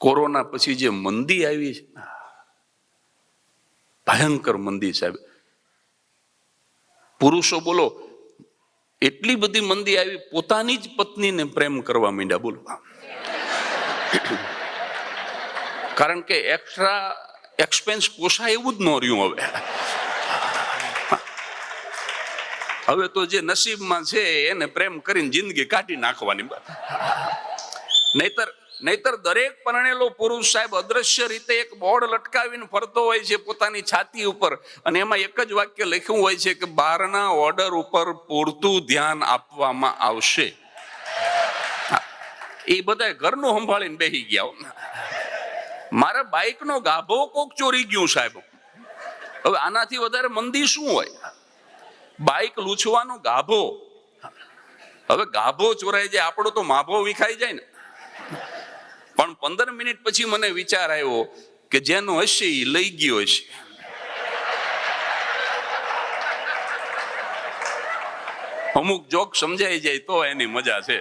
Corona પછી જે મંદી આવી છે, ભયંકર મંદી સાહેબ. પુરુષો બોલો એટલી બધી મંદી આવી, પોતાની જ પત્નીને પ્રેમ કરવા માંડ્યા. બોલો, કારણ કે એક્સ્ટ્રા એક્સપેન્સ પોસાય એવું જ ન રહ્યું. હવે તો જે નસીબમાં છે એને પ્રેમ કરીને જિંદગી કાઢી નાખવાની. નહીતર દરેક પરણેલો પુરુષ સાહેબ અદ્રશ્ય રીતે એક બોર્ડ લટકાવીને ફરતો હોય છે પોતાની છાતી ઉપર, અને એમાં એક જ વાક્ય લખ્યું હોય છે કે બહારના ઓર્ડર ઉપર પૂરતું ધ્યાન આપવામાં આવશે. એ બધા ઘરનું સંભાળીને બેસી ગયા. મારા બાઇકનો ગાભો કોક ચોરી ગયું સાહેબ. હવે આનાથી વધારે મંદી શું હોય? બાઇક લૂછવાનો ગાભો. હવે ગાભો ચોરાઈ જાય, આપણો તો માભો વિખાઈ જાય ને. પણ 15 મિનિટ પછી મને વિચાર આવ્યો કે જેનો હશે એ લઈ ગયો હશે. અમુક જોક સમજાઈ જાય તો એની મજા છે.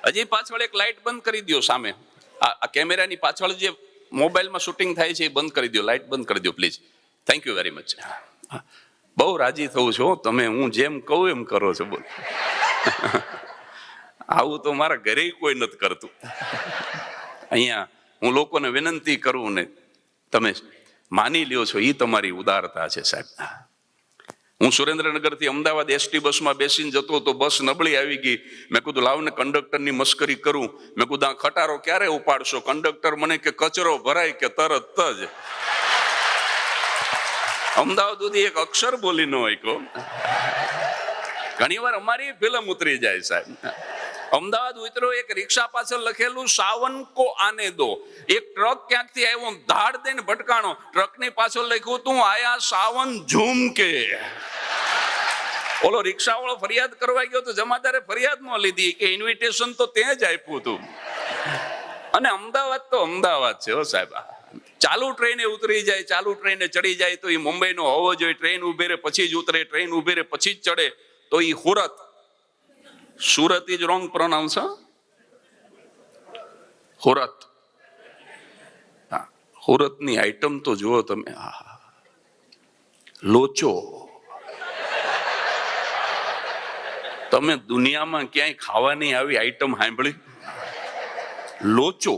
હજી પાછળ એક લાઈટ બંધ કરી દો સામે, આ કેમેરાની પાછળ જે મોબાઈલમાં શૂટિંગ થાય છે એ બંધ કરી દો, લાઈટ બંધ કરી દો please. Thank you very much. બહુ રાજી થવું છો તમે, હું જેમ કહું એમ કરો છો. બોલ, આવું તો મારા ઘરે કોઈ નથી કરતું. અહીંયા હું લોકોને વિનંતી કરું ને તમે માની લ્યો છો, એ તમારી ઉદારતા છે સાહેબ. હું સુરેન્દ્રનગરથી અમદાવાદ એસટી બસમાં બેસીને જતો તો બસ નબળી આવી ગઈ. મેં કીધું લાવ ને કંડક્ટરની મસ્કરી કરું. મેં કીધું આ ખટારો ક્યારે ઉપાડશો? કંડક્ટર મને કે કચરો ભરાય કે તરત જ. અમદાવાદ સુધી એક અક્ષર બોલી ન હોય કો. ઘણી વાર અમારી ફિલ્મ ઉતરી જાય સાહેબ. અમદાવાદ ઉતરો, એક રિક્ષા પાછળ લખેલું સાવન કો આને દો. એક ટ્રક ક્યાંકથી આવ્યો, ધાડ દઈને ભટકાણો. ટ્રકની પાછળ લખ્યું તું આયા સાવન ઝૂમ કે. ઓલો રિક્ષા વાળો ફરિયાદ કરવા ગયો તો જમાદારે ફરિયાદ ન લીધી કે ઇન્વિટેશન તો ત્યાં જ આપ્યું હતું. અને અમદાવાદ તો અમદાવાદ છે હો સાહેબ. ચાલુ ટ્રેને ઉતરી જાય, ચાલુ ટ્રેને ચડી જાય તો એ મુંબઈનો હોવો જોઈએ. ટ્રેન ઉભી રહે પછી જ ઉતરે, ટ્રેન ઉભી રહે પછી જ ચડે તો એ Surat. Surat is wrong pronounce. Surat. હા, સુરતની આઈટમ તો જુઓ તમે. લોચો. તમે દુનિયામાં ક્યાંય ખાવાની આવી આઈટમ સાંભળી? લોચો.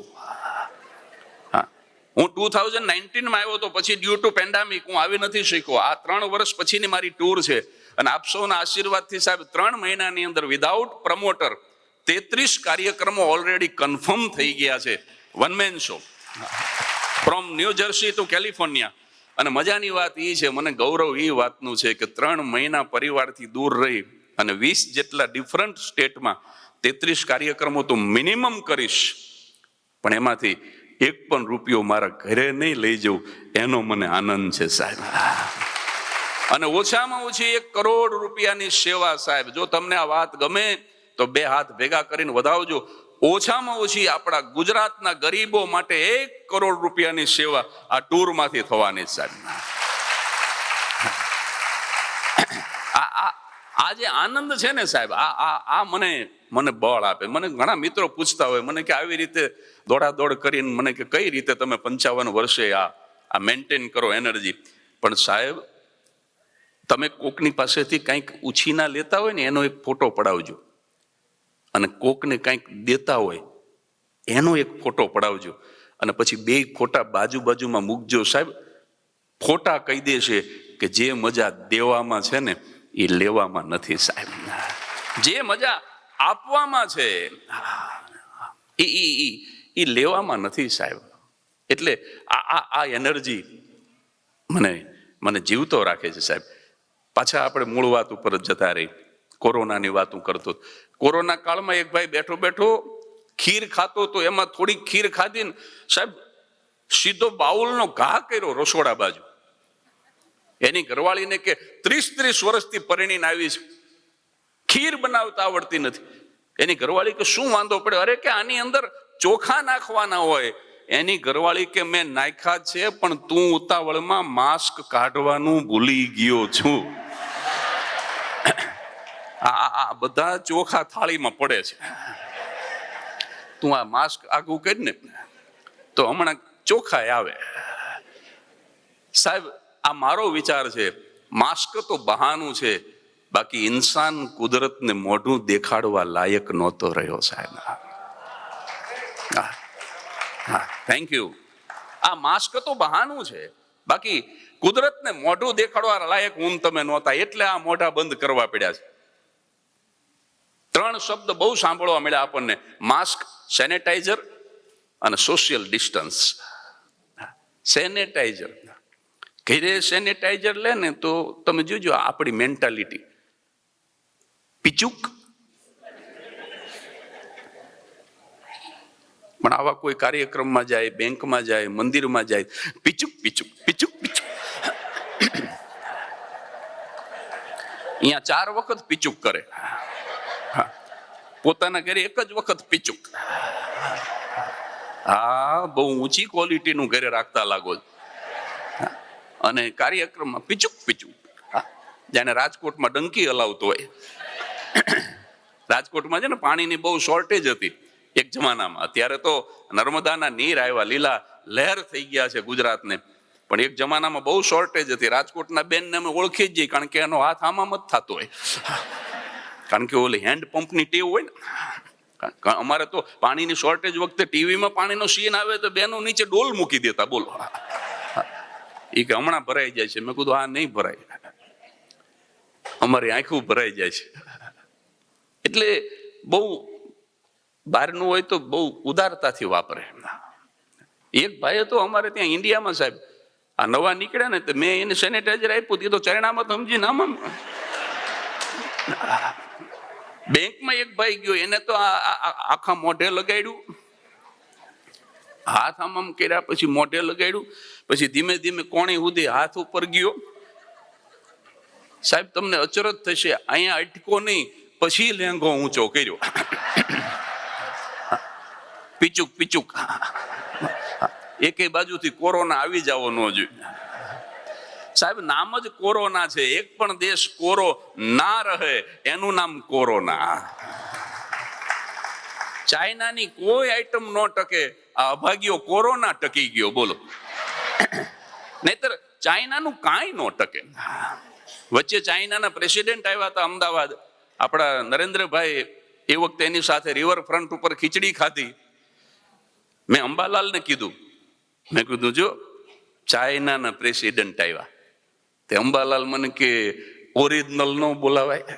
હું 2019માં આવ્યો તો પછી ડ્યુ ટુ પેન્ડામિક હું આવી નથી શક્યો. આ 3 વર્ષ પછીની મારી ટૂર છે. અને આપ સૌના આશીર્વાદથી સાહેબ 3 મહિનાની અંદર વિધાઉટ પ્રમોટર 33 કાર્યક્રમો ઓલરેડી કન્ફર્મ થઈ ગયા છે. One man show from New Jersey to California. અને મજાની વાત એ છે, મને ગૌરવ એ વાતનું છે કે 3 મહિના પરિવારથી દૂર રહી અને 20 જેટલા ડિફરન્ટ સ્ટેટમાં 33 કાર્યક્રમો તો મિનિમમ કરીશ. પણ એમાંથી એક પણ રૂપિયો મારા ઘરે નહીં લઈ જવું એનો મને આનંદ છે સાહેબ. અને ઓછામાં ઓછી 1 કરોડ રૂપિયાની સેવા સાહેબ. જો તમને આ વાત ગમે તો 2 હાથ ભેગા કરીને વધાવજો. ઓછામાં ઓછી આપણા ગુજરાતના ગરીબો માટે 1 કરોડ રૂપિયાની સેવા આ ટૂરમાંથી થવાની સાહેબ. આ જે આનંદ છે ને સાહેબ, આ મને બળ આપે. મને ઘણા મિત્રો પૂછતા હોય મને કે આવી રીતે દોડાદોડ કરીને મને કે કઈ રીતે તમે 55 વર્ષે આ મેન્ટેન કરો એનર્જી? પણ સાહેબ તમે કોકની પાસેથી કંઈક ઉછીના લેતા હોય ને એનો એક ફોટો પડાવજો, અને કોકને કંઈક દેતા હોય એનો એક ફોટો પડાવજો, અને પછી 2 ફોટા બાજુમાં મૂકજો સાહેબ. ફોટા કહી દેશે કે જે મજા દેવામાં છે ને એ લેવામાં નથી સાહેબ. જે મજા આપવામાં છે એ લેવામાં નથી સાહેબ. એટલે આ એનર્જી મને જીવતો રાખે છે સાહેબ. પાછા આપણે મૂળ વાત ઉપર જ જતા રહી. કોરોનાની વાત હું કરતો. કોરોના કાળમાં એક ભાઈ બેઠો બેઠો ખીર ખાતો તો એમાં થોડી ખીર ખાધી ને સાહેબ સીધો બાઉલનો ઘા કર્યો રસોડા બાજુ. એની ઘરવાળીને કે 30 વર્ષથી પરણીને આવી છે, ખીર બનાવતા આવડતી નથી. એની ઘરવાળી કે શું વાંધો પડ્યો? અરે કે આની અંદર ચોખા નાખવાના હોય. એની ઘરવાળી કે મેં નાખ્યા છે પણ તું ઉતાવળમાં માસ્ક કાઢવાનું ભૂલી ગયો છું. આ બધા ચોખા થાળીમાં પડે છે. તું આ માસ્ક આગું કરી ને તો હમણાં ચોખ્ખાઈ આવે. સાહેબ આ મારો વિચાર છે, માસ્ક તો બહાનું છે, બાકી ઇન્સાન કુદરતને મોઢું દેખાડવા લાયક નહોતો રહ્યો સાહેબ. હા, થેન્ક યુ. આ માસ્ક તો બહાનું છે, બાકી કુદરતને મોઢું દેખાડવા લાયક હું તમે નહોતા, એટલે આ મોઢા બંધ કરવા પડ્યા છે. 3 શબ્દ બહુ સાંભળવા મળ્યા આપણને: માસ્ક, સેનેટાઈઝર અને સોશિયલ ડિસ્ટન્સ. સેનેટાઈઝર, ઘરે સેનેટાઈઝર લે ને તો તમે જોજો આપણી મેન્ટાલિટી પીચુક. પણ આવા કોઈ કાર્યક્રમમાં જાય, બેંકમાં જાય, મંદિરમાં જાય, પીચુક પીચુક પીચુક પીચુક. અહીંયા 4 વખત પીચુક કરે, પોતાના ઘરે એક જ વખત પીચુક. હા, બહુ ઊંચી ક્વોલિટીનું ઘરે રાખતા લાગો. અને કાર્યક્રમમાં પીચુક પીચુક. જાણે રાજકોટમાં ડંકી હલાવતો હોય. રાજકોટમાં છે ને પાણીની બહુ શોર્ટેજ હતી એક જમાનામાં. અત્યારે તો નર્મદાના નીર આવ્યા, લીલા લહેર થઈ ગયા છે ગુજરાતને. પણ એક જમાનામાં બહુ શોર્ટેજ હતી. રાજકોટના બેનને અમે ઓળખી જ જઈએ, કારણ કે એનો હાથ આમાં જ થતો હોય. કારણ કે ઓલી હેન્ડ પંપની ટેવ હોય ને. અમારે તો પાણીની શોર્ટેજ વખતે ટીવીમાં પાણીનો સીન આવે તો બેનો નીચે ડોલ મૂકી દેતા. બોલો, એ કે હમણાં ભરાઈ જાય છે. મેં કીધું આ નહીં ભરાય, અમારી આંખું ભરાઈ જાય છે. એટલે બહુ બહારનું હોય તો બહુ ઉદારતાથી વાપરે. એક ભાઈએ તો અમારે ત્યાં ઇન્ડિયામાં સાહેબ આ નવા નીકળ્યા ને, મેં એને સેનેટાઈઝર આપ્યું, એ તો ચરણામાં સમજીને આમાં. બેંકમાં એક ભાઈ ગયો, એને તો આખા મોઢે લગાડ્યું, હાથ આમ કર્યા, પછી મોઢે લગાડ્યું, પછી ધીમે ધીમે કોણી સુધી હાથ ઉપર ગયો. સાહેબ તમને અચરજ થશે, અહીંયા અટકો નહીં, પછી લેંઘો ઊંચો કર્યો. પીચુક પીચુક. એકે બાજુથી કોરોના આવી જવો ન જોઈએ સાહેબ. નામ જ કોરોના છે. એક પણ દેશ કોરો ના રહે એનું નામ કોરોના. ચાઇનાની કોઈ આઈટમ ન ટકે, આ અભાગ્યો કોરોના ટકી ગયો. બોલો, નહીતર ચાઇનાનું કાંઈ ન ટકે. વચ્ચે ચાઇનાના પ્રેસિડેન્ટ આવ્યા હતા અમદાવાદ, આપણા નરેન્દ્રભાઈ. એ વખતે એની સાથે રિવરફ્રન્ટ ઉપર ખીચડી ખાધી. મેં અંબાલાલને કીધું, મેં કીધું જો ચાઇનાના પ્રેસિડેન્ટ આવ્યા. તે અંબાલાલ મને કે ઓરિજિનલ નો બોલાવાય,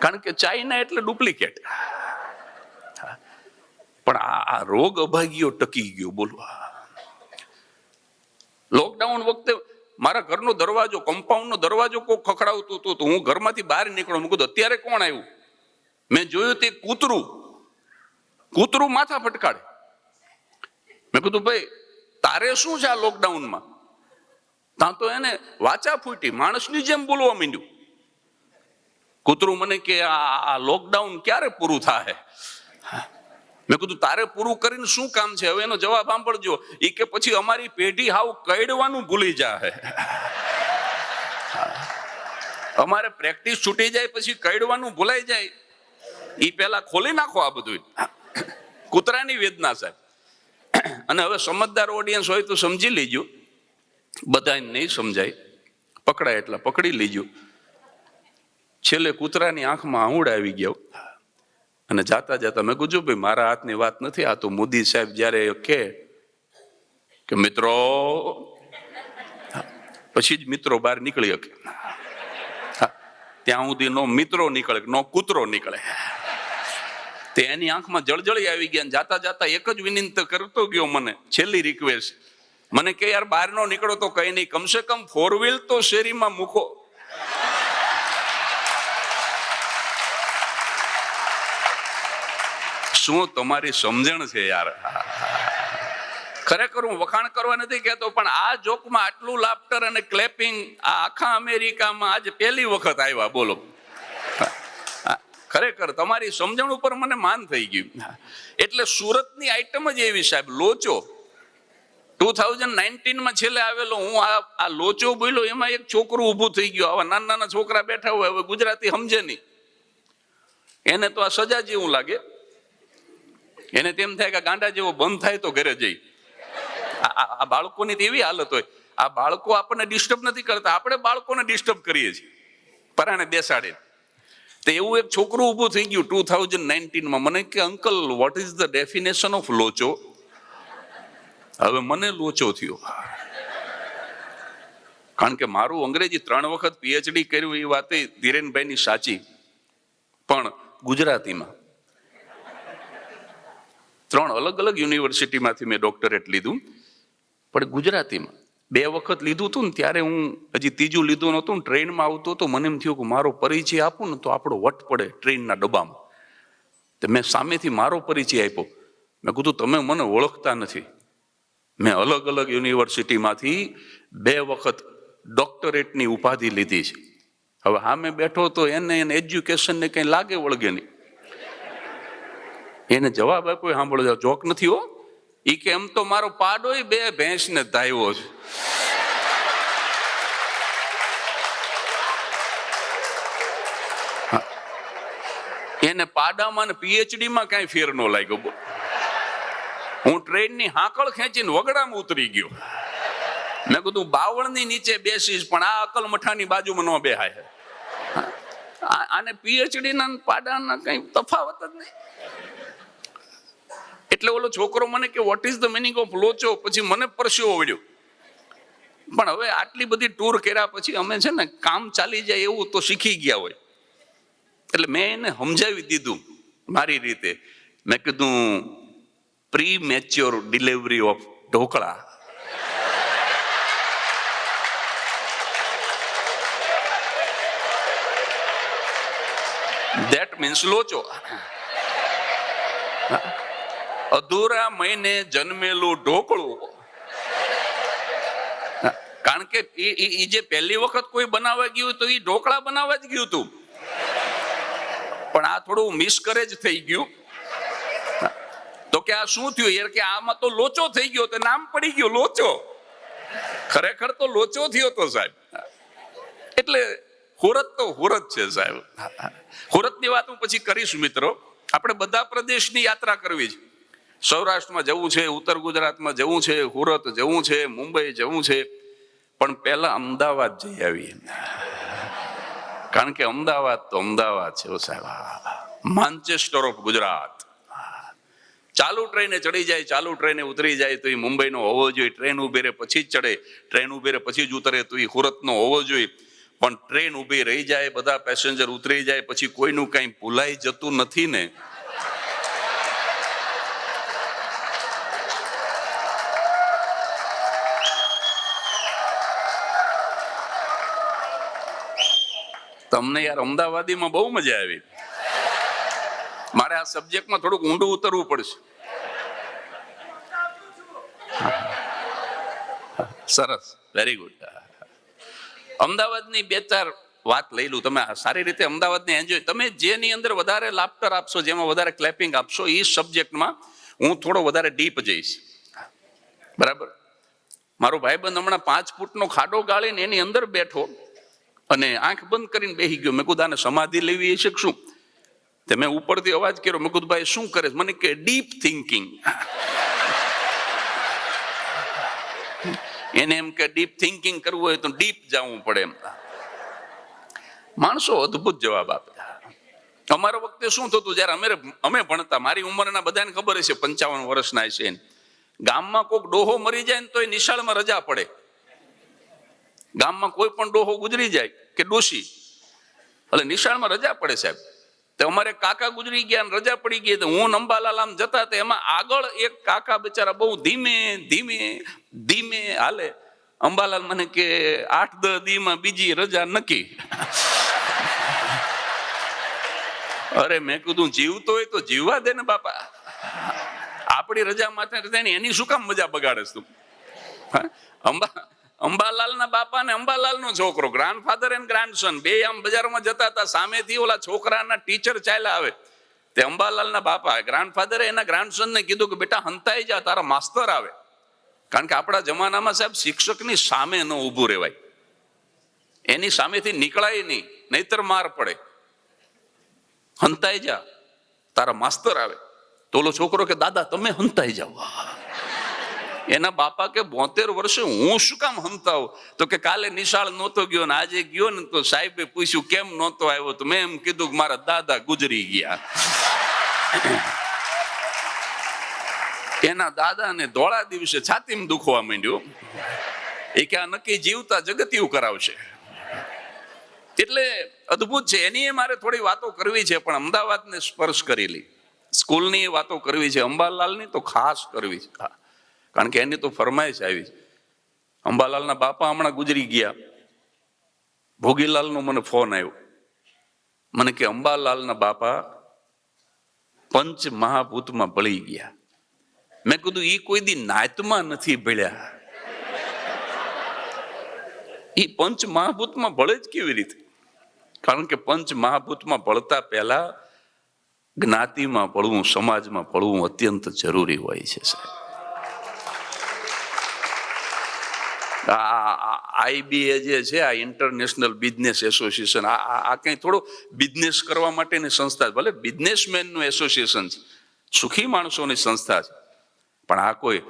કારણ કે ચાઇના એટલે ડુપ્લિકેટ. પણ આ રોગ અભાગ્યો ટકી ગયો. બોલવા લોકડાઉન વખતે મારા ઘરનો દરવાજો, કમ્પાઉન્ડનો દરવાજો કોઈ ખખડાવતું હતું તો હું ઘરમાંથી બહાર નીકળું. મેં કીધું અત્યારે કોણ આવ્યું? મેં જોયું તે કૂતરું માથા ફટકાડે. મેં કીધું ભાઈ તારે શું છે આ લોકડાઉનમાં? ત્યાં તો એને વાચા ફૂટી, માણસની જેમ બોલવા માંડ્યું. કૂતરું મને કે આ લોકડાઉન ક્યારે પૂરું થાય? મેં કીધું તારે પૂરું કરીને શું કામ છે? હવે એનો જવાબ સાંભળજો. એ કે પછી અમારી પેઢી હાવ કઈડવાનું ભૂલી જાય. અમારે પ્રેક્ટિસ છૂટી જાય પછી કઈડવાનું ભૂલાઈ જાય. એ પેલા ખોલી નાખો આ બધું. કૂતરાની વેદના સાહેબ. અને હવે સમજદાર ઓડિયન્સ હોય તો સમજી લેજો, બધાને નહીં સમજાય, પકડાય એટલે પકડી લેજો. છેલ્લે કૂતરાની આંખમાં આહુડ આવી ગયો અને જાતા જાતા મેં કીધું ભાઈ મારા હાથની વાત નથી, આ તો મોદી સાહેબ જયારે કે મિત્રો, પછી જ મિત્રો બહાર નીકળી શકે. ત્યાં સુધી નો મિત્રો નીકળે, નો કૂતરો નીકળે. તે એની આંખમાં જળજળી આવી ગયા. જાતા જાતા એક જ વિનંતી કરતો ગયો મને, છેલ્લી રિક્વેસ્ટ. મને કે યાર બહાર નો નીકળો તો કઈ નહીં, કમસે કમ 4 વ્હીલ તો શેરીમાં મૂકો. શું તમારી સમજણ છે યાર? ખરેખર હું વખાણ કરવા નથી કહેતો, પણ આ જોકમાં આટલું લાફ્ટર અને ક્લેપિંગ આ આખા અમેરિકામાં આજે પહેલી વખત આવ્યા. બોલો, ખરેખર તમારી સમજણ ઉપર મને માન થઈ ગયું. એટલે સુરતની આઈટમ જ એવી સાહેબ, લોચો. 2019માં છેલ્લે આવેલો હું આ લોચો બોલ્યો, એમાં એક છોકરું ઊભું થઈ ગયો. આવા નાના નાના છોકરા બેઠા હોય, હવે ગુજરાતી સમજે નહીં. એને તો આ સજા જેવું લાગે. એને તેમ થાય કે ગાંડા જેવો બંધ થાય તો ઘરે જઈ. આ બાળકોની તો એવી હાલત હોય. આ બાળકો આપણને ડિસ્ટર્બ નથી કરતા, આપણે બાળકોને ડિસ્ટર્બ કરીએ છીએ પરાણે બેસાડે. તો એવું એક છોકરું ઊભું થઈ ગયું 2019માં. મને કે uncle what is the definition of locho? હવે મને લોચો થયો, કારણ કે મારું અંગ્રેજી 3 વખત PhD કર્યું એ વાત ધીરેનભાઈની સાચી, પણ ગુજરાતીમાં 3 અલગ અલગ યુનિવર્સિટીમાંથી મેં ડોક્ટરેટ લીધું, પણ ગુજરાતીમાં 2 વખત લીધું હતું ને ત્યારે હું હજી 3જું લીધું નહોતું. ટ્રેનમાં આવતો તો મને એમ થયું કે મારો પરિચય આપું ને તો આપણો વટ પડે ટ્રેનના ડબ્બામાં. તો મેં સામેથી મારો પરિચય આપ્યો. મેં કીધું તમે મને ઓળખતા નથી, મેં અલગ અલગ યુનિવર્સિટીમાંથી 2 વખત ડોક્ટરેટની ઉપાધિ લીધી છે. હવે હા મેં બેઠો તો એને એજ્યુકેશનને કંઈ લાગે વળગે નહીં. એને જવાબ આપ્યો, સાંભળો જોક નથી હો, ઈ કે એમ તો મારો પાડોય 2 ભેંસને ધાયવો છે. એને પાડામાં ને PhDમાં કઈ ફેર ન લાગ્યો. હું ટ્રેનની હાકળ ખેંચીને વગડામાં ઉતરી ગયો. મેં કીધું 52ની નીચે બેસીશ પણ આ અકલ મઠાની બાજુમાં ન બેહાય. આને PhD ના પાડાના કઈ તફાવત જ નહીં. એટલે ઓલો છોકરો મને કે what is the meaning of locho? પછી મને પરસ્યો વળ્યો. પણ હવે આટલી બધી ટૂર કર્યા પછી અમે છે ને કામ ચાલી જાય એવું તો શીખી ગયા હોય. એટલે મેં એને સમજાવી દીધું મારી રીતે. મેં કીધું premature delivery of dhokla. That means locho. અધૂરા મહિને જન્મેલું ઢોકળું. કારણ કે એ જે પહેલી વખત કોઈ બનાવવા ગયું તો એ ઢોકળા બનાવવા જ ગયું હતું, પણ આ થોડું મિસકરેજ થઈ ગયું. તો કે આ શું થયું યાર? કે આમાં તો લોચો થઈ ગયો, તો નામ પડી ગયો લોચો. ખરેખર તો લોચો થયો તો સાહેબ. એટલે હુરત તો હુરત છે સાહેબ. હુરતની વાત હું પછી કરીશ મિત્રો. આપણે બધા પ્રદેશની યાત્રા કરવી છે. સૌરાષ્ટ્રમાં જવું છે, ઉત્તર ગુજરાતમાં જવું છે, સુરત જવું છે, મુંબઈ જવું છે, પણ પહેલા અમદાવાદ જઈ આવીએ. કારણ કે અમદાવાદ તો અમદાવાદ છે સાહેબ, માન્ચેસ્ટર ઓફ ગુજરાત. ચાલુ ટ્રેને ચડી જાય, ચાલુ ટ્રેને ઉતરી જાય તો એ મુંબઈનો હોવો જોઈએ. ટ્રેન ઉભી રહે પછી જ ચડે, ટ્રેન ઉભી રહે પછી જ ઉતરે તો એ સુરતનો હોવો જોઈએ. પણ ટ્રેન ઉભી રહી જાય, બધા પેસેન્જર ઉતરી જાય પછી કોઈનું કઈ ભૂલાઈ જતું નથી ને. તમને યાર અમદાવાદીમાં બહુ મજા આવી. મારે આ સબ્જેક્ટમાં થોડુંક ઊંડું ઉતરવું પડશે. સરસ, વેરી ગુડ. અમદાવાદની 2-4 વાત લઈ લઉં. તમે સારી રીતે અમદાવાદને એન્જોય, તમે જેની અંદર વધારે લાફ્ટર આપશો, જેમાં વધારે ક્લેપિંગ આપશો, એ સબ્જેક્ટમાં હું થોડો વધારે ડીપ જઈશ. બરાબર? મારો ભાઈબંધ હમણાં 5 ફૂટનો ખાડો ગાળીને એની અંદર બેઠો અને આંખ બંધ કરીને બેસી ગયો. મેં કીધું આને સમાધિ લેવી છે શું? તે મેં ઉપરથી અવાજ કર્યો. મેં કીધું ભાઈ શું કરે? મને કે ડીપ થિંકિંગ. એને એમ કે ડીપ થિંકિંગ કરવું હોય તો ડીપ જવું પડે એમ. માણસો અદ્ભુત જવાબ આપે. અમારા વખતે શું થતું જયારે અમે ભણતા, મારી ઉંમરના બધાને ખબર હશે, 55 વર્ષના છે, ગામમાં કોઈક ડોહો મરી જાય ને તો એ નિશાળમાં રજા પડે. ગામમાં કોઈ પણ ડોહો ગુજરી જાય કે ડોશી, એટલે નિશાળમાં રજા પડે સાહેબ. તો અમારે કાકા ગુજરી ગયા ને રજા પડી ગઈ, તો હું અંબાલાલ આમ જતા, તો એમાં આગળ એક કાકા બિચારા બહુ ધીમે ધીમે ધીમે હાલે. અંબાલાલ મને કે 8-10 દીમાં બીજી રજા નક્કી. અરે મેં કીધું જીવતો હોય તો જીવવા દે ને બાપા, આપણી રજા માટે એની શું કામ મજા બગાડે તું? અંબાલાલના બાપા ને અંબાલાલનો છોકરો, ગ્રાન્ડફાધર એન્ડ ગ્રાન્ડસન, બે આમ બજારમાં જતા હતા. સામેથી ઓલા છોકરાના ટીચર ચાલ્યા આવે. તે અંબાલાલના બાપા ગ્રાન્ડફાધરે એના ગ્રાન્ડસનને કીધું કે બેટા હંતાઈ જા, તારા માસ્તર આવે. કારણ કે આપણા જમાનામાં સાહેબ શિક્ષકની સામે ન ઊભું રહેવાય, એની સામેથી નીકળાય નહીં, નહીતર માર પડે. હંતાઈ જા, તારા માસ્તર આવે. તો ઓલો છોકરો કે દાદા તમે હંતાઈ જાઓ. એના બાપા કે 72 વર્ષે હું શું કામ હંતાવ? તો કે કાલે નિશાળ નહોતો ગયો ને આજે ગયો ને તો સાહેબે પૂછ્યું કેમ નહોતો આવ્યો? તો મેં એમ કીધું કે મારા દાદા ગુજરી ગયા. એના દાદાને ધોળા દિવસે છાતીમાં દુખવા માંડ્યું. એ કે આ નક્કી જીવતા જગતિયું કરાવશે. એટલે અદ્ભુત છે. એની મારે થોડી વાતો કરવી છે, પણ અમદાવાદને સ્પર્શ કરેલી સ્કૂલની વાતો કરવી છે, અંબાલાલની તો ખાસ કરવી છે, કારણ કે એની તો ફરમાઈશ આવી છે. અંબાલાલના બાપા હમણાં ગુજરી ગયા. ભોગીલાલનો મને ફોન આવ્યો. મને કે અંબાલાલના બાપા પંચ મહાભૂતમાં ભળી ગયા. મેં કીધું ઈ કોઈ દી નાયતમાં નથી ભળ્યા. ઈ પંચ મહાભૂતમાં ભળે જ કેવી રીતે? કારણ કે પંચ મહાભૂતમાં ભળતા પહેલા જ્ઞાતિમાં ભળવું, સમાજમાં ભળવું અત્યંત જરૂરી હોય છે સાહેબ. આઈબીએ જે છે, આ ઇન્ટરનેશનલ બિઝનેસ એસોસિએશન, આ કઈ થોડો બિઝનેસ કરવા માટેની સંસ્થા, ભલે બિઝનેસમેનનું એસોસિએશન છે, સુખી માણસોની સંસ્થા છે, પણ આ કોઈ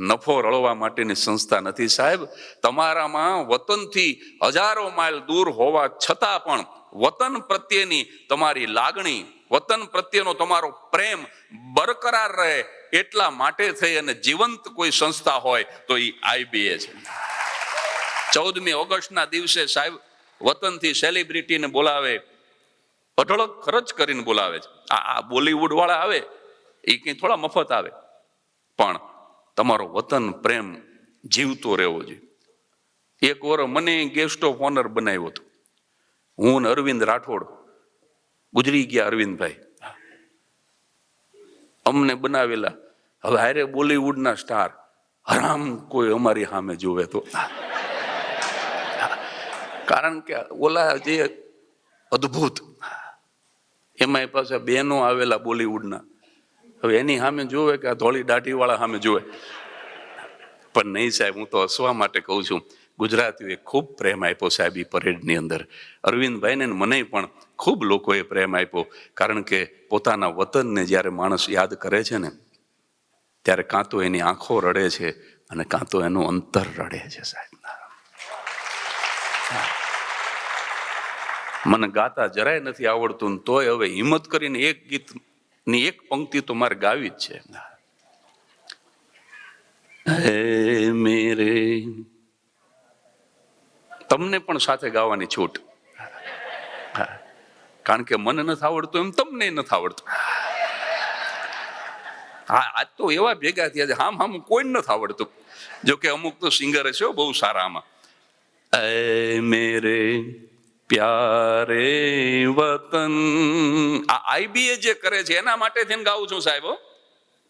નફો રળવા માટેની સંસ્થા નથી સાહેબ. તમારામાં વતનથી હજારો માઇલ દૂર હોવા છતાં પણ વતન પ્રત્યેની તમારી લાગણી, વતન પ્રત્યેનો તમારો પ્રેમ બરકરાર રહે એટલા માટે થઈ અને જીવંત કોઈ સંસ્થા હોય તો એ આઈબીએ છે. 14મી ઓગસ્ટના દિવસે સાહેબ વતનથી સેલિબ્રિટીને બોલાવે, અઢળક ખર્ચ કરીને બોલાવે છે. આ બોલીવુડ વાળા આવે એ કઈ થોડા મફત આવે, પણ તમારો વતન પ્રેમ જીવતો રહેવો જોઈએ. એક વાર મને ગેસ્ટ ઓફ ઓનર બનાવ્યો હતો. હું ને અરવિંદ રાઠોડ, ગુજરી ગયા અરવિંદભાઈ, અમને બનાવેલા. હવે હારે બોલીવુડના સ્ટાર, હરામ કોઈ અમારી સામે જોવે તો. કારણ કે ઓલા જે અદ્ભુત, એમાં પાછા બહેનો આવેલા બોલીવુડના. હવે એની સામે જોવે કે આ ધોળી દાઢી વાળા સામે જોવે? પણ નહીં સાહેબ, હું તો હસવા માટે કહું છું. ગુજરાતીઓએ ખૂબ પ્રેમ આપ્યો સાહેબ એ પરેડની અંદર. અરવિંદભાઈને મને પણ ખૂબ લોકોએ પ્રેમ આપ્યો, કારણ કે પોતાના વતનને જ્યારે માણસ યાદ કરે છે ને, ત્યારે કાં તો એની આંખો રડે છે અને કાં તો એનું અંતર રડે છે સાહેબ. મને ગાતા જરાય નથી આવડતું, તોય હવે હિંમત કરીને એક ગીતની એક પંક્તિ તો મારે ગાવી જ છે. હે મેરે, તમને પણ સાથે ગાવાની છૂટ, કારણ કે મને નથી આવડતું એમ તમને નથી આવડતું. હા, આજ તો એવા ભેગા થયા છે, હામ કોઈ નથી આવડતું. જો કે અમુક તો સિંગર છે બહુ સારા આમાં. એ મેરે પ્યારે વતન, આ આઈબીએ જે કરે છે એના માટે થઈને ગાઉં છું સાહેબ.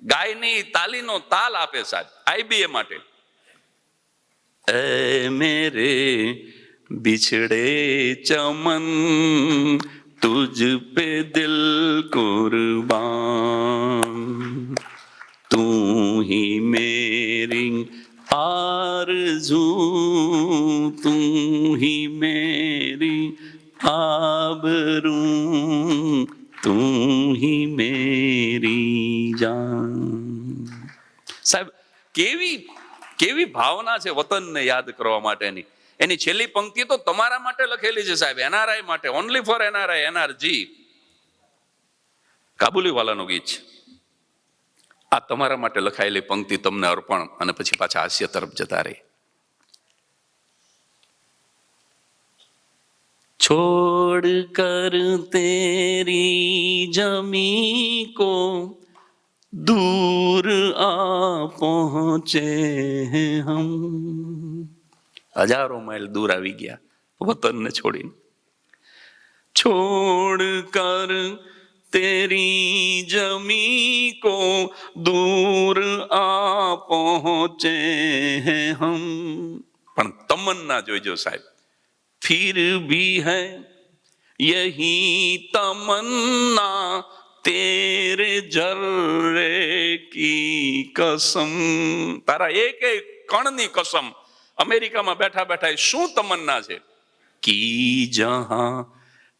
ગાયની તાલીનો તાલ આપે સાહેબ આઈબીએ માટે. એ મેરે बिछड़े चमन तुझ पे दिल कुर्बान, तू ही मेरी आरज़ू, तू ही मेरी आबरू, तू ही मेरी जान. સાહેબ કેવી ભાવના છે વતનને યાદ કરવા માટેની. એની છેલ્લી પંક્તિ તો તમારા માટે લખેલી છે સાહેબ, એનઆરઆઈ માટે, ઓનલી ફોર એનઆરઆઈ, એનઆરજી. કાબુલી વાલાનું ગીત છે. આ તમારા માટે લખાયેલી પંક્તિ તમને અર્પણ, અને પછી પાછા હાસ્ય તરફ જતા રહી. છોડ કર તેરી જમી કો दूर आ पहुंचे हम. હજારો માઇલ દૂર આવી ગયા વતનને છોડીને. છોડ કર તેરી જમી કો દૂર આ પહોંચે હમ. પણ તમન્ના જોઈજો સાહેબ, ફિર ભી હૈ યહી તમન્ના તેરે જર્રે કી કસમ. તારા એક કણની કસમ. અમેરિકામાં બેઠા બેઠા શું તમન્ના છે? કી જહાં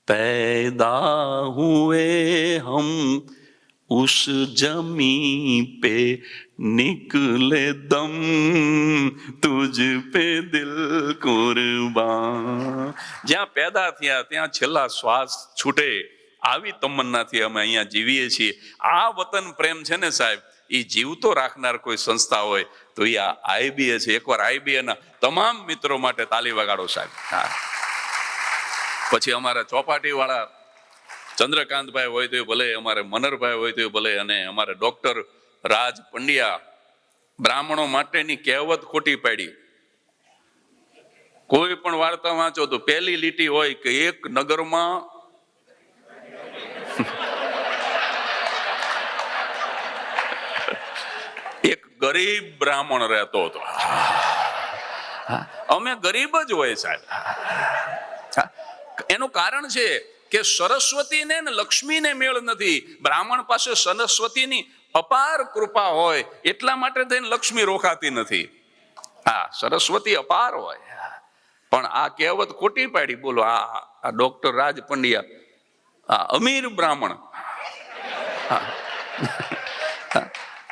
पैदा हुए हम उस जमी पे निकले दम तुझ पे દિલ કુરબાન. જ્યાં પેદા થયા ત્યાં છેલ્લા શ્વાસ છૂટે આવી તમન્નાથી અમે અહીંયા જીવીએ છીએ. આ વતન પ્રેમ છે ને સાહેબ, એ જીવતો રાખનાર કોઈ સંસ્થા હોય તો એ આ આઈબીએ છે. એકવાર આઈબીએ ના તમામ મિત્રો માટે તાલી વગાડો સાહેબ. હા, પછી અમારા ચોપાટી વાળા ચંદ્રકાંતભાઈ હોય તો ભલે, અમારે મનરભાઈ હોય તો ભલે, અને અમારે ડોક્ટર રાજ પંડ્યા બ્રાહ્મણો માટેની કહેવત ખોટી પાડી. કોઈ પણ વાર્તા વાંચો તો પહેલી લીટી હોય કે એક નગરમાં એક ગરીબ બ્રાહ્મણ રહેતો હતો. અમે ગરીબ જ હોય સાહેબ. એનું કારણ છે કે સરસ્વતીને ને લક્ષ્મીને મેળ નથી. બ્રાહ્મણ પાસે સરસ્વતીની અપાર કૃપા હોય એટલા માટે થઈને લક્ષ્મી રોકાતી નથી. હા, સરસ્વતી અપાર હોય. પણ આ કહેવત ખોટી પાડી. બોલો, આ ડોક્ટર રાજ પંડ્યા આ અમીર બ્રાહ્મણ,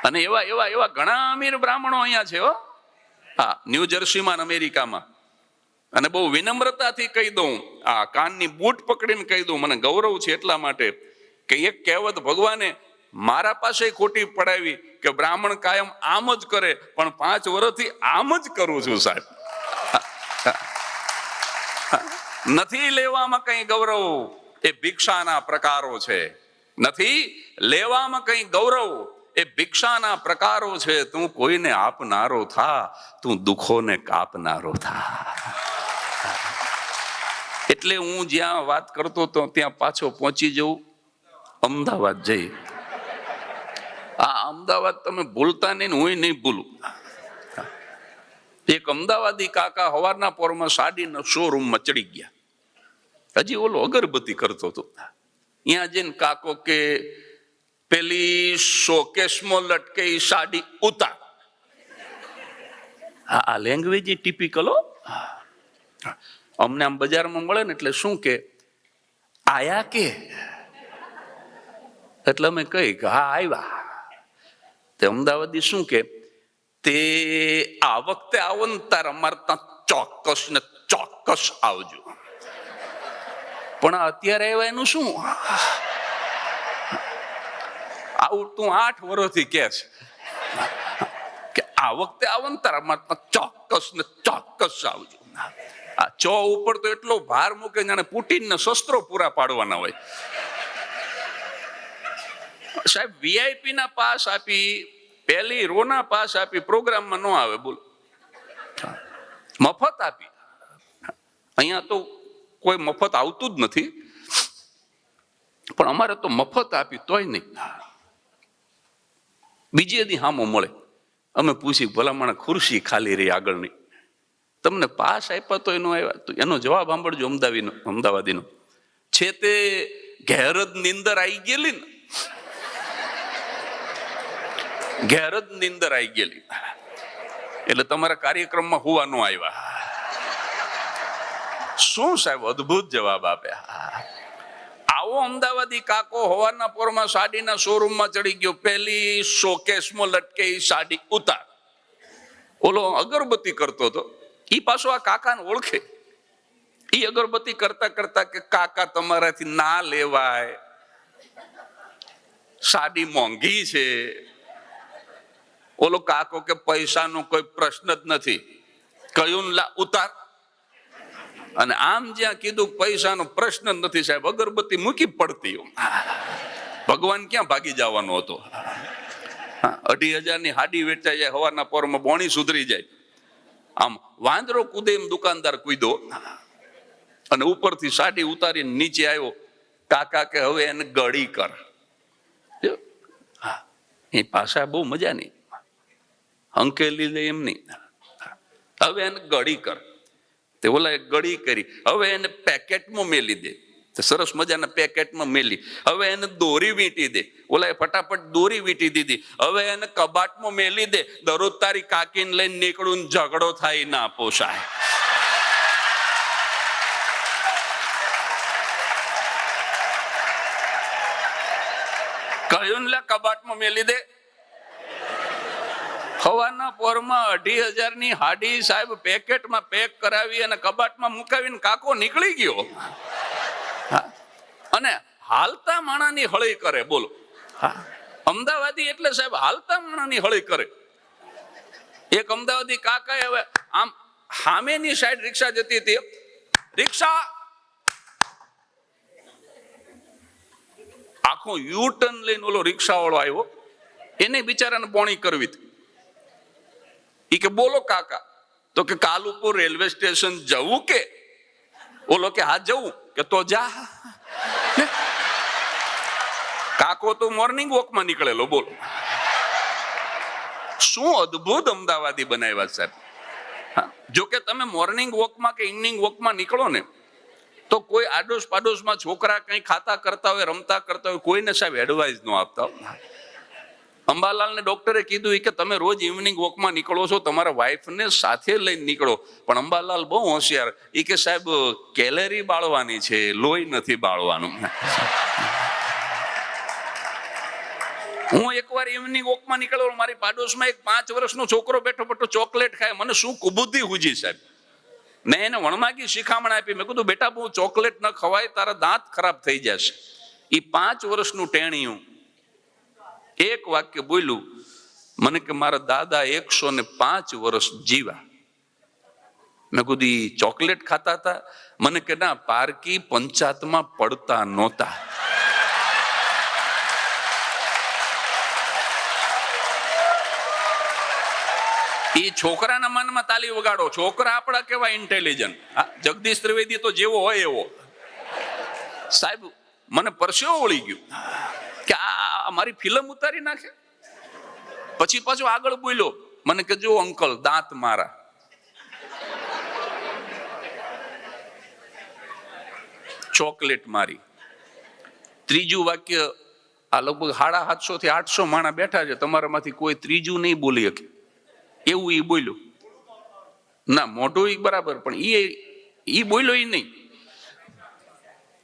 અને એવા એવા એવા ઘણા અમીર બ્રાહ્મણો અહીંયા છે હો. હા, ન્યૂ જર્સીમાં, અમેરિકામાં. અને બહુ વિનમ્રતાથી કહી દઉં, આ કાનની બૂટ પકડીને કહી દઉં, મને ગૌરવ છે એટલા માટે કે એક કહેવત ભગવાને મારા પાસે ખોટી પડાવી કે બ્રાહ્મણ કાયમ આમ જ કરે, પણ 5 વર્ષથી આમ જ કરું છું સાહેબ. નથી લેવામાં કઈ ગૌરવ, એ ભિક્ષાના પ્રકારો છે. નથી લેવામાં કઈ ગૌરવ, એ ભિક્ષાના પ્રકારો છે. તું કોઈને આપનારો થા, તું દુઃખોને કાપનારો થા. એટલે હું જ્યાં વાત કરતો હતો ત્યાં પાછો પહોંચી જવું, અમદાવાદ જઈ. આ અમદાવાદ તમે ભૂલતા નહીં, હું નહીં ભૂલું. એક અમદાવાદી કાકા સવારના પોરમાં સાડીના શોરૂમમાં ચડી ગયા. હજી ઓલો અગરબત્તી કરતો હતો. ત્યાં જઈને કાકો કે પેલી શોકેશમાં લટકે સાડી ઉતાર. આ લેંગ્વેજ ટિપિકલ હો. અમને આમ બજારમાં મળે ને એટલે શું કે આયા કે, એટલે અમે કહી કે હા આવ્યા. તે અમદાવાદી શું કે તે આ વખતે આવો ને તાર અમારે ત્યાં ચોક્કસ ને ચોક્કસ આવજો. પણ અત્યારે આવ્યા એનું શું? આવું તું 8 વર્ષથી કે છે કે આ વખતે આવો ને તાર અમારે ત્યાં ચોક્કસ ને ચોક્કસ આવજો. આ ચો ઉપર તો એટલો ભાર મૂકે જાણે પુટિનને શસ્ત્રો પૂરા પાડવાના હોય સાહેબ. વીઆઈપી ના પાસ આપી, પહેલી રો ના પાસ આપી, પ્રોગ્રામમાં ન આવે. બોલો, મફત આપી. અહીંયા તો કોઈ મફત આવતું જ નથી, પણ અમારે તો મફત આપી તોય નહીં. બીજે દી હામો મળે, અમે પૂછી ભલામણ ખુરશી ખાલી રહી આગળની, તમને પાસ આપ્યા તો એનો આવ્યા? તો એનો જવાબ સાંભળજો અમદાવાદીનો છે. તે ઘેર જ નીંદર આવી ગયેલી ને, ઘેર જ નીંદર આવી ગયેલી, એટલે તમારા કાર્યક્રમમાં હોવા ન આવ્યા. શું સાહેબ અદ્ભુત જવાબ આપ્યા. આવો અમદાવાદી કાકો હવારના પોરમાં સાડીના શોરૂમમાં ચડી ગયો. પહેલી શોકેશમાં લટકે સાડી ઉતાર. ઓલો અગરબત્તી કરતો હતો, ઈ પાછો આ કાકાને ઓળખે. ઈ અગરબત્તી કરતા કરતા કે કાકા તમારાથી ના લેવાય, સાડી મોંઘી છે. ઓલો કાકો કે પૈસાનો કોઈ પ્રશ્ન જ નથી. કયું લા ઉતાર. અને આમ જ્યાં કીધું પૈસાનો પ્રશ્ન જ નથી સાહેબ, અગરબત્તી મૂકી પડતી. ભગવાન ક્યાં ભાગી જવાનો હતો? 2,500 ની હાડી વેચાઈ જાય, હવારના પોરમાં બોણી સુધરી જાય. આમ વાંદરો કૂદે એમ દુકાનદાર કૂદો, અને ઉપરથી સાડી ઉતારીને નીચે આવ્યો. કાકા કે હવે એને ગળી કર. એ પાછા બહુ મજા નહીં, અંકેલી લે એમ નહીં. હવે એને ગળી કર. તે ઓલા ગળી કરી. હવે એને પેકેટમાં મેલી દે. સરસ મજાના પેકેટમાં મેલી. હવે એને દોરી વીંટી દે. ઓલા ફટાફટ દોરી વીંટી દીધી. હવે એને કબાટમાં મેલી દે. દરરોજ તારી કાકીને લઈને નીકળું, ઝઘડો થાય ના પોસાય. કહ્યું ને કબાટમાં મેલી દે. સવારના પોરમાં 2,500 ની હાડી સાહેબ પેકેટમાં પેક કરાવી અને કબાટમાં મુકાવીને કાકો નીકળી ગયો. અને હાલતા માણાની હળી કરે. બોલો, અમદાવાદી એટલે સાહેબ હાલતા માણાની હળી કરે. એક અમદાવાદી કાકા હવે આમ સામેની સાઈડ રિક્ષા જતી હતી, રિક્ષા આખો યુ ટર્ન લઈને ઓલો રિક્ષા વાળો આવ્યો, એને બિચારાને પોણી કરવી હતી. ઈ કે બોલો કાકા, તો કે કાલુપુર રેલવે સ્ટેશન જવું કે? ઓલો કે હા જવું. કે તો જા. કાકો તો મોર્નિંગ વોકમાં નીકળેલો. બોલો, શું અદ્ભુત અમદાવાદી બનાવ્યા સાહેબ. જો કે તમે મોર્નિંગ વોકમાં કે ઇવનિંગ વોકમાં નીકળો ને તો કોઈ આડોશ પાડોશમાં છોકરા કઈ ખાતા કરતા હોય, રમતા કરતા હોય, કોઈને સાહેબ એડવાઇસ ન આપતા. અંબાલાલને ડોક્ટરે કીધું કે તમે રોજ ઇવનિંગ વોકમાં નીકળો છો, તમારા વાઈફને સાથે લઈને નીકળો. પણ અંબાલાલ બહુ હોશિયાર, એ કે સાહેબ કેલેરી બાળવાની છે, લોહી નથી બાળવાનું. હું એકવાર ઇવનિંગ વોકમાં નીકળ્યો, મારી પાડોશમાં એક 5 વર્ષનો છોકરો બેઠો બેઠો ચોકલેટ ખાય. મને શું કુબુદ્ધિ હુજી સાહેબ. મેં એને વણમાગી શિખામણ આપી. મેં કીધું બેટા બહુ ચોકલેટ ન ખવાય, તારા દાંત ખરાબ થઈ જશે. એ 5 વર્ષનું ટેણિયું એક વાક્ય બોલ્યું મને કે મારા દાદા 105 વર્ષ જીવા. મેં કીધું ચોકલેટ ખાતા હતા? મને કે ના, પારકી પંચાયતમાં પડતા નહોતા. એ છોકરાના મનમાં તાલી વગાડો. છોકરા આપણા કેવા ઇન્ટેલિજન્ટ. જગદીશ ત્રિવેદી તો જેવો હોય એવો. સાહેબ મને પરસેવો વળી ગયો કે આ મારી ફિલ્મ ઉતારી નાખે. પછી પાછો આગળ બોલ્યો મને કે જો અંકલ દાંત મારા. ચોકલેટ મારી. ત્રીજું વાક્ય, આ લગભગ 750 થી 800 માણા બેઠા છે, તમારામાંથી કોઈ ત્રીજું નહીં બોલી શકે એવું ઈ બોલ્યો. ના, મોઢું ઈ બરાબર, પણ ઈ બોલ્યો ઈ નહીં.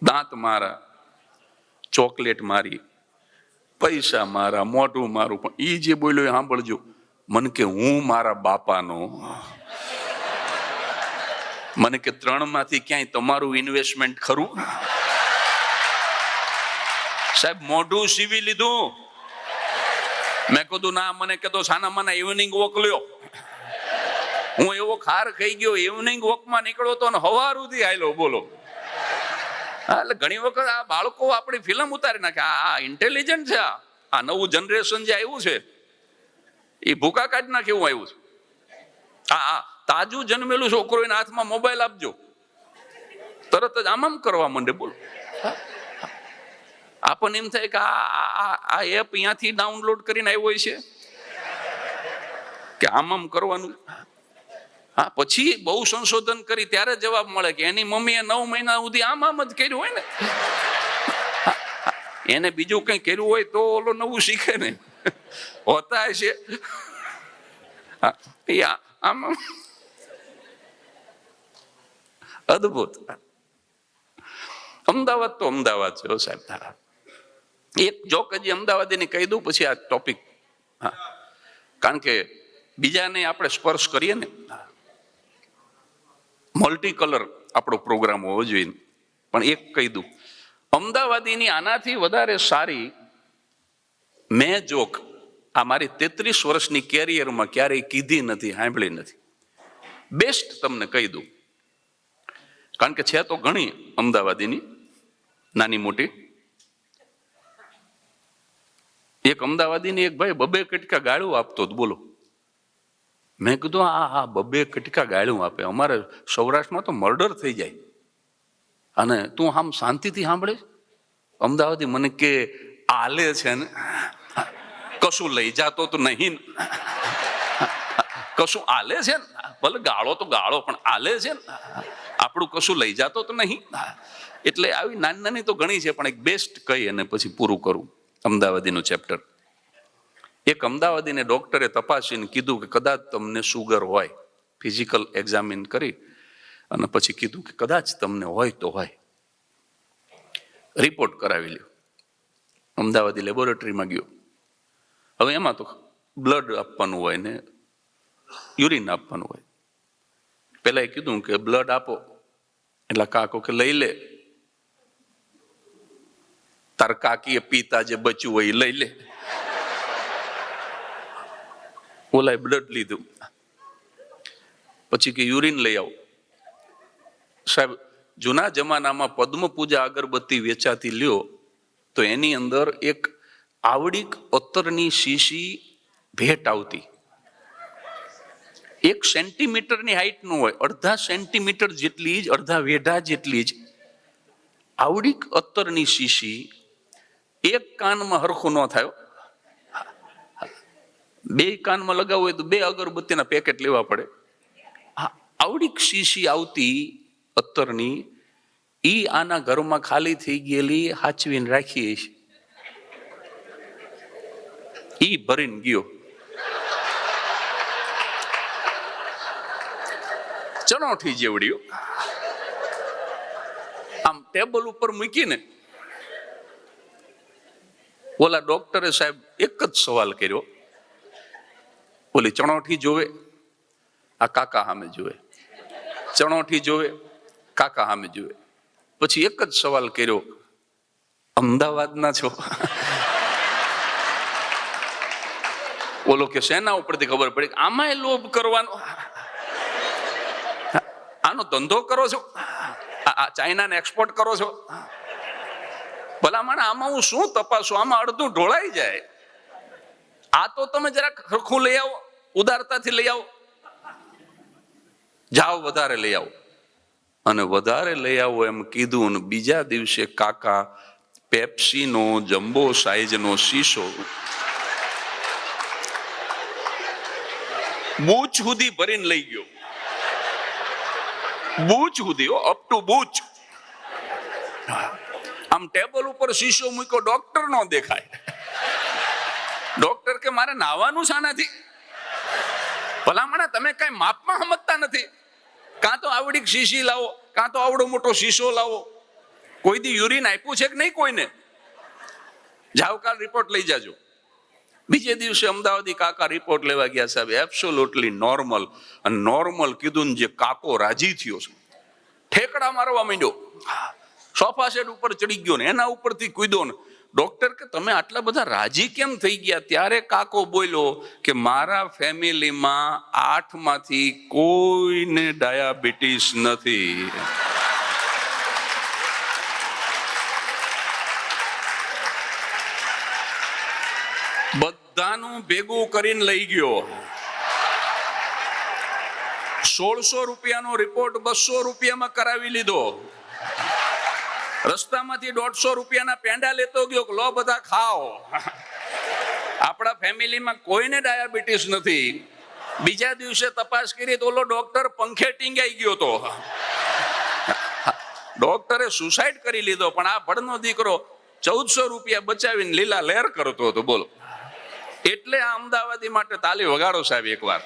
દાંત મારા, ચોકલેટ મારી, પૈસા મારા, મોઢું મારું. પણ ઈ જે બોલ્યો એ સાંભળજો. મને કે હું મારા બાપાનો. મને કે 3 માંથી ક્યાંય તમારું ઇન્વેસ્ટમેન્ટ ખરું? સાહેબ મોઢું સીવી લીધું. મેં કીધું ના. મને કહેતો સાના માના ઇવનિંગ વોક લ્યો. હું એવો ખાર ખાઈ ગયો, ઇવનિંગ વોકમાં નીકળો તો હવાર સુધી આયલો. બોલો, એટલે ઘણી વખત આ બાળકો આપણી ફિલ્મ ઉતારી નાખે. આ ઇન્ટેલિજન્ટ છે. આ નવું જનરેશન જે આવ્યું છે એ ભૂકા કાઢી નાખે એવું આવ્યું છે. આ તાજું જન્મેલું છોકરો એના હાથમાં મોબાઈલ આપજો, તરત જ આમ કરવા માંડે. બોલો, આપણને એમ થાય કે આ એપ અહીંયાથી ડાઉનલોડ કરીને આવ્યો છે કે આમ કરવાનું. હા, પછી બહુ સંશોધન કરી ત્યારે જવાબ મળે કે એની મમ્મીએ 9 મહિના સુધી આમ જ કર્યું હોય ને. એને બીજું કઈ કર્યું હોય તો ઓલો નવું શીખે ને. હોતા છે આમ. અદભુત. અમદાવાદ તો અમદાવાદ છે સાહેબ. એક જોક હજી અમદાવાદીને કહી દઉં પછી આ ટોપિક. હા, કારણ કે બીજાને આપણે સ્પર્શ કરીએ ને. મલ્ટી કલર આપણો પ્રોગ્રામ હોવો જોઈએ. પણ એક કહી દઉં, અમદાવાદીની આનાથી વધારે સારી મેં જોક આ મારી 33 વર્ષની કેરિયરમાં ક્યારેય કીધી નથી, સાંભળી નથી. બેસ્ટ તમને કહી દઉં, કારણ કે છે તો ઘણી અમદાવાદીની નાની મોટી. એક અમદાવાદીની એક ભાઈ 2 કટકા ગાળું આપતો હતો. બોલો, મેં કીધું આ 2 કટકા ગાળું આપે, અમારે સૌરાષ્ટ્રમાં તો મર્ડર થઈ જાય, અને તું આમ શાંતિથી સાંભળે? અમદાવાદી મને કે આલે છે ને, કશું લઈ જાતો તો નહીં, કશું આલે છે ને, ભલે ગાળો તો ગાળો પણ આલે છે ને, આપણું કશું લઈ જાતો તો નહીં. એટલે આવી નાની નાની તો ઘણી છે, પણ એક બેસ્ટ કહી અને પછી પૂરું કરું અમદાવાદીનું ચેપ્ટર. એક અમદાવાદીને ડોક્ટરે તપાસીને કીધું કે કદાચ તમને સુગર હોય. ફિઝિકલ એક્ઝામિન કરી અને પછી કીધું કે કદાચ તમને હોય તો હોય, રિપોર્ટ કરાવી લ્યો. અમદાવાદી લેબોરેટરીમાં ગયો. હવે એમાં તો બ્લડ આપવાનું હોય ને યુરિન આપવાનું હોય. પેલા એ કીધું કે બ્લડ આપો, એટલે કાકો કે લઈ લે, તાર કાકીએ પીતા જે બચ્યું હોય એ લઈ લે. ઓલાએ બ્લડ લીધું, પછી કે યુરિન લઈ આવો. સાહેબ, જૂના જમાનામાં પદ્મ પૂજા અગરબત્તી વેચાતી લ્યો તો એની અંદર એક આવડીક અત્તરની શીશી ભેટ આવતી. 1 સેન્ટીમીટરની હાઈટ નું હોય, 1/2 સેન્ટીમીટર જેટલી જ, 1/2 વેઢા જેટલી જ આવડીક અત્તરની શીશી. એક કાનમાં હરખું ન થાય, 2 કાનમાં લગાવવું હોય તો 2 અગરબત્તીના પેકેટ લેવા પડે. આવડીક શીશી આવતી અત્તરની, ઈ આના ઘરમાં ખાલી થઈ ગયેલી હાચવીને રાખી છે. ઈ ભરીને ગયો. ચણોઠી જેવડીઓ આમ ટેબલ ઉપર મૂકીને ઓલા ડોક્ટરે સાહેબ એક જ સવાલ કર્યો. ઓલી ચણોઠી જોવે, આ કાકા સામે જોવે, ચણોઠી જોવે, કાકા સામે જોવે. પછી એક જ સવાલ કર્યો, અમદાવાદના છો? ઓલો કે શેના ઉપરથી ખબર પડી? આમાંય લોભ કરવાનો, આનો ધંધો કરો છો, ચાઇનાને એક્સપોર્ટ કરો છો? ભલામણ આમાં હું શું તપાસું? આમાં અડધું ઢોળાઈ જાય. આ તો તમે જરાક સરખું લઈ આવો, ઉદારતાથી લઈ આવો, જાઓ વધારે લઈ આવો. અને વધારે લઈ આવો એમ કીધું ને બીજા દિવસે કાકા પેપ્સીનો જમ્બો સાઈઝનો શીશો બૂચ સુધી ભરીને લઈ ગયો. બૂચ સુધી, અપ ટુ બૂચ. આમ ટેબલ ઉપર શીશો મૂક્યો, ડોક્ટર નો દેખાય. ડોક્ટર કે મારે નાવાનું શાનાથી? ભલામણા તમે કઈ માપમાં સમજતા નથી. કાં તો આવડી શીશી લાવો, કાં તો આવડો મોટો શીશો લાવો. કોઈ દી યુરિન આપ્યું છે કે નહીં કોઈને? જાવ કાલ રિપોર્ટ લઈ જાજો. બીજે દિવસે અમદાવાદી કાકા રિપોર્ટ લેવા ગયા. સાહેબ એબ્સોલ્યુટલી નોર્મલ. અને નોર્મલ કીધું ને જે કાકો રાજી થયો છે, ઠેકડા મારવા માંડ્યો, સોફા સેટ ઉપર ચડી ગયો ને એના ઉપરથી કૂદ્યો ને. ડોક્ટર કે તમે આટલા બધા રાજી કેમ થઈ ગયા? ત્યારે કાકો બોલ્યો કે મારા ફેમિલીમાં 8 માંથી કોઈને ડાયાબિટીસ નથી. બધાનું ભેગું કરીને લઈ ગયો. 1600 રૂપિયાનો રિપોર્ટ 200 રૂપિયામાં કરાવી લીધો. રસ્તામાંથી 150 રૂપિયાના પેંડા લેતો ગયો, લો બધા ખાઓ. આપણા ફેમિલીમાં કોઈને ડાયાબિટીસ નથી. બીજા દિવસે તપાસ કરી તો ઓલો ડોક્ટર પંખે ટીંગાઈ ગયો તો. ડોક્ટરે સુસાઇડ કરી લીધો. પણ આ ભડનો દીકરો 1400 રૂપિયા બચાવીને લીલા લહેર કરતો હતો. બોલો. એટલે આ અમદાવાદી માટે તાલી વગાડો સાહેબ એકવાર.